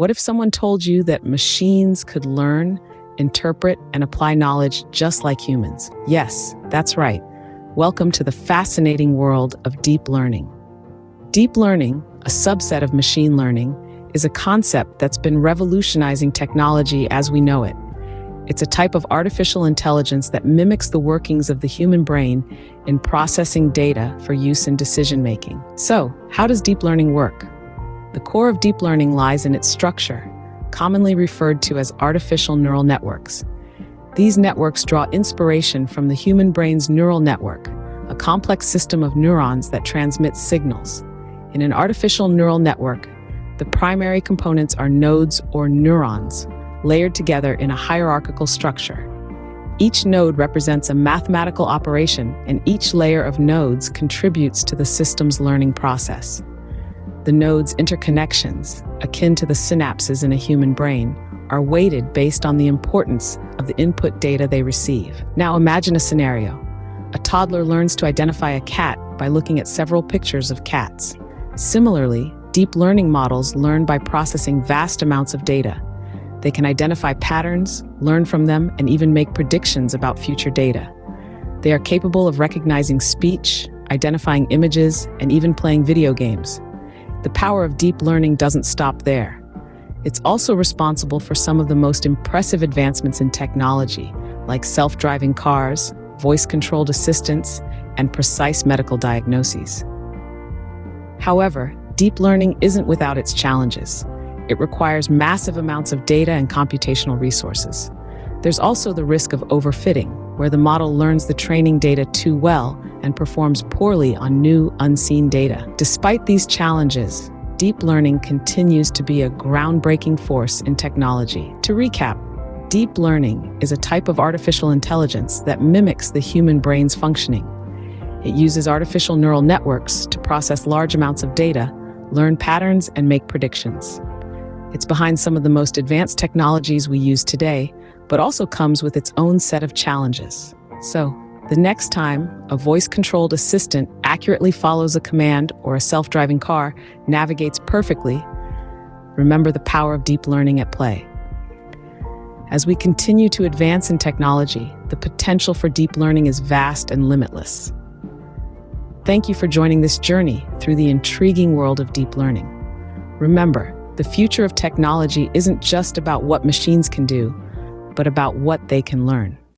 What if someone told you that machines could learn, interpret, and apply knowledge just like humans? Yes, that's right. Welcome to the fascinating world of deep learning. Deep learning, a subset of machine learning, is a concept that's been revolutionizing technology as we know it. It's a type of artificial intelligence that mimics the workings of the human brain in processing data for use in decision-making. So, how does deep learning work? The core of deep learning lies in its structure, commonly referred to as artificial neural networks. These networks draw inspiration from the human brain's neural network, a complex system of neurons that transmits signals. In an artificial neural network, the primary components are nodes or neurons, layered together in a hierarchical structure. Each node represents a mathematical operation, and each layer of nodes contributes to the system's learning process. The nodes' interconnections, akin to the synapses in a human brain, are weighted based on the importance of the input data they receive. Now imagine a scenario. A toddler learns to identify a cat by looking at several pictures of cats. Similarly, deep learning models learn by processing vast amounts of data. They can identify patterns, learn from them, and even make predictions about future data. They are capable of recognizing speech, identifying images, and even playing video games. The power of deep learning doesn't stop there. It's also responsible for some of the most impressive advancements in technology, like self-driving cars, voice-controlled assistants, and precise medical diagnoses. However, deep learning isn't without its challenges. It requires massive amounts of data and computational resources. There's also the risk of overfitting, where the model learns the training data too well and performs poorly on new, unseen data. Despite these challenges, deep learning continues to be a groundbreaking force in technology. To recap, deep learning is a type of artificial intelligence that mimics the human brain's functioning. It uses artificial neural networks to process large amounts of data, learn patterns, and make predictions. It's behind some of the most advanced technologies we use today, but also comes with its own set of challenges. So, the next time a voice-controlled assistant accurately follows a command or a self-driving car navigates perfectly, remember the power of deep learning at play. As we continue to advance in technology, the potential for deep learning is vast and limitless. Thank you for joining this journey through the intriguing world of deep learning. Remember, the future of technology isn't just about what machines can do, but about what they can learn.